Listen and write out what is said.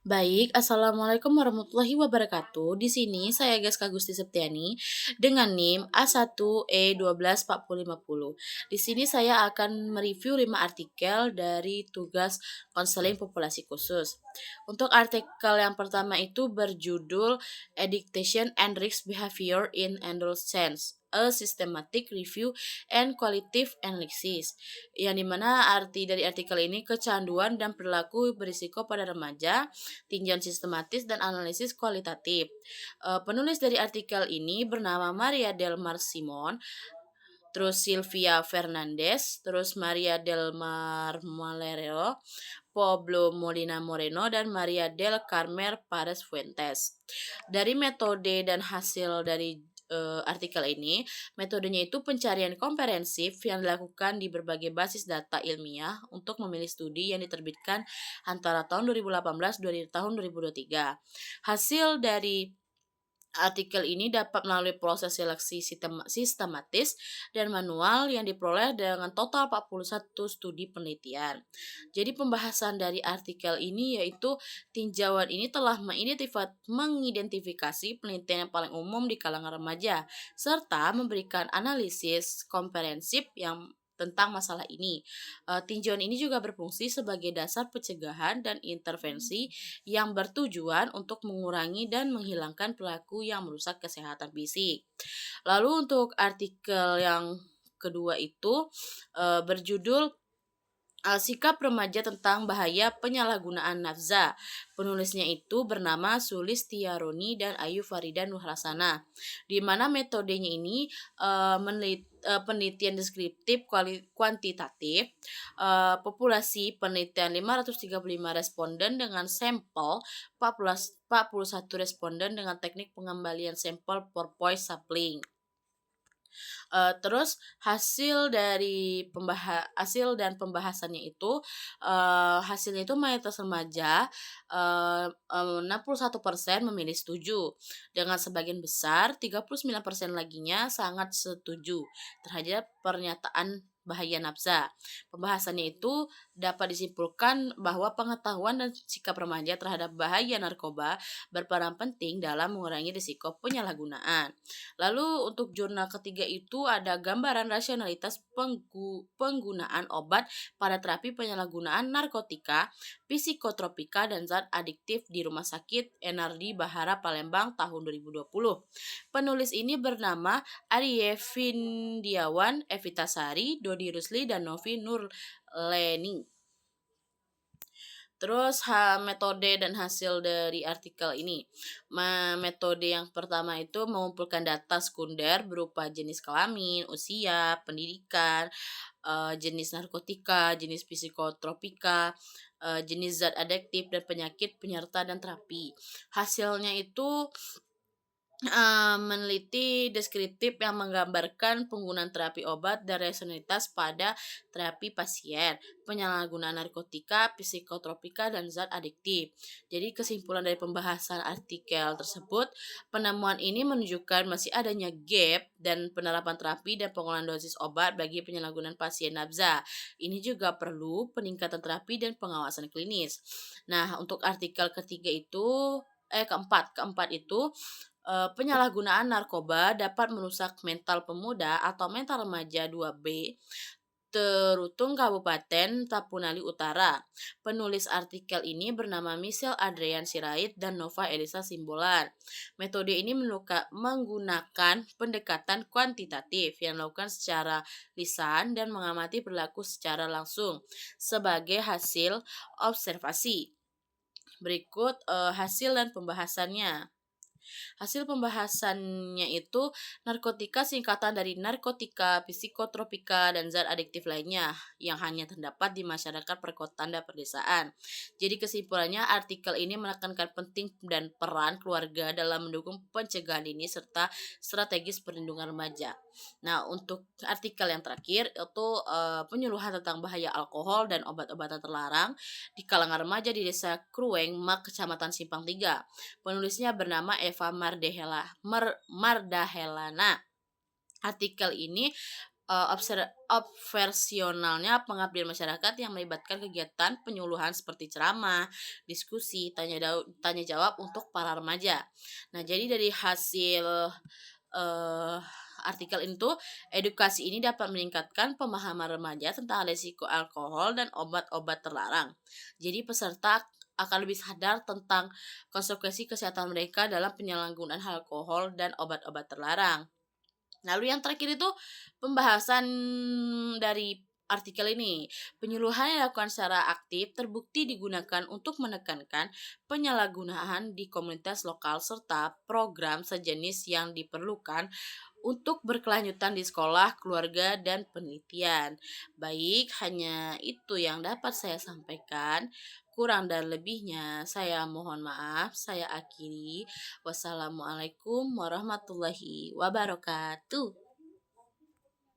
Baik, Assalamualaikum warahmatullahi wabarakatuh. Di sini saya Gaska Gusti Septiani dengan NIM A1E124050. Di sini saya akan mereview 5 artikel dari tugas konseling populasi khusus. Untuk artikel yang pertama itu berjudul Addiction and Risk Behavior in Adolescents, a Systematic Review and Qualitative Analysis, yang dimana arti dari artikel ini kecanduan dan perilaku berisiko pada remaja, tinjauan sistematis dan analisis kualitatif. Penulis dari artikel ini bernama Maria del Mar Simon, terus Silvia Fernandez, terus Maria del Mar Malero, Pablo Molina Moreno, dan Maria del Carmen Pares Fuentes. Dari metode dan hasil dari artikel ini, metodenya itu pencarian komprehensif yang dilakukan di berbagai basis data ilmiah untuk memilih studi yang diterbitkan antara tahun 2018 dan tahun 2023. Hasil dari artikel ini dapat melalui proses seleksi sistematis dan manual yang diperoleh dengan total 41 studi penelitian. Jadi pembahasan dari artikel ini yaitu tinjauan ini telah mengidentifikasi penelitian yang paling umum di kalangan remaja serta memberikan analisis komprehensif yang tentang masalah ini. Tinjauan ini juga berfungsi sebagai dasar pencegahan dan intervensi yang bertujuan untuk mengurangi dan menghilangkan perilaku yang merusak kesehatan fisik. Lalu untuk artikel yang kedua itu berjudul Sikap Remaja Tentang Bahaya Penyalahgunaan Nafza. Penulisnya itu bernama Sulistiaroni dan Ayu Farida Nuhrasana. Di mana metodenya ini penelitian deskriptif kuantitatif, populasi penelitian 535 responden dengan sampel 41 responden dengan teknik pengembalian sampel porpoise sampling. Terus hasil dan pembahasannya itu, hasilnya itu mayoritas remaja, 61% memilih setuju, dengan sebagian besar 39% laginya sangat setuju terhadap pernyataan bahaya nafsa. Pembahasannya itu dapat disimpulkan bahwa pengetahuan dan sikap remaja terhadap bahaya narkoba berperan penting dalam mengurangi risiko penyalahgunaan. Lalu untuk jurnal ketiga itu ada gambaran rasionalitas penggunaan obat pada terapi penyalahgunaan narkotika, psikotropika, dan zat adiktif di Rumah Sakit NRD Bahara Palembang tahun 2020. Penulis ini bernama Arye Findiawan, Evita Sari, Dodi Rusli, dan Novi Nurleni. Terus metode dan hasil dari artikel ini. Metode yang pertama itu mengumpulkan data sekunder berupa jenis kelamin, usia, pendidikan, jenis narkotika, jenis psikotropika, jenis zat adiktif dan penyakit penyerta dan terapi. Hasilnya itu meneliti deskriptif yang menggambarkan penggunaan terapi obat dan rasionalitas pada terapi pasien, penyalahgunaan narkotika, psikotropika, dan zat adiktif. Jadi kesimpulan dari pembahasan artikel tersebut, penemuan ini menunjukkan masih adanya gap dan penerapan terapi dan pengolahan dosis obat bagi penyalahgunaan pasien nafza. Ini juga perlu peningkatan terapi dan pengawasan klinis. Nah, untuk artikel ketiga itu keempat itu penyalahgunaan narkoba dapat merusak mental pemuda atau mental remaja 2B Terutung Kabupaten Tapunali Utara. Penulis artikel ini bernama Michelle Adrian Sirait dan Nova Elisa Simbolan. Metode ini menggunakan pendekatan kuantitatif yang dilakukan secara lisan dan mengamati perilaku secara langsung sebagai hasil observasi. Berikut hasil dan pembahasannya. Hasil pembahasannya itu narkotika singkatan dari narkotika, psikotropika, dan zat adiktif lainnya yang hanya terdapat di masyarakat perkotaan dan perdesaan. Jadi kesimpulannya artikel ini menekankan penting dan peran keluarga dalam mendukung pencegahan ini serta strategis perlindungan remaja. Nah, untuk artikel yang terakhir itu penyuluhan tentang bahaya alkohol dan obat-obatan terlarang di kalangan remaja di Desa Krueng, Mak, Kecamatan Simpang 3. Penulisnya bernama Eva Mardahelana. Artikel ini obversionalnya pengabdian masyarakat yang melibatkan kegiatan penyuluhan seperti ceramah, diskusi, tanya jawab untuk para remaja. Nah, jadi dari hasil eh, artikel itu, edukasi ini dapat meningkatkan pemahaman remaja tentang risiko alkohol dan obat-obat terlarang. Jadi peserta akan lebih sadar tentang konsekuensi kesehatan mereka dalam penyalahgunaan alkohol dan obat-obat terlarang. Lalu yang terakhir itu pembahasan dari artikel ini. Penyuluhan yang dilakukan secara aktif terbukti digunakan untuk menekankan penyalahgunaan di komunitas lokal serta program sejenis yang diperlukan untuk berkelanjutan di sekolah, keluarga, dan penelitian. Baik, hanya itu yang dapat saya sampaikan. Kurang dan lebihnya saya mohon maaf, saya akhiri. Wassalamualaikum warahmatullahi wabarakatuh.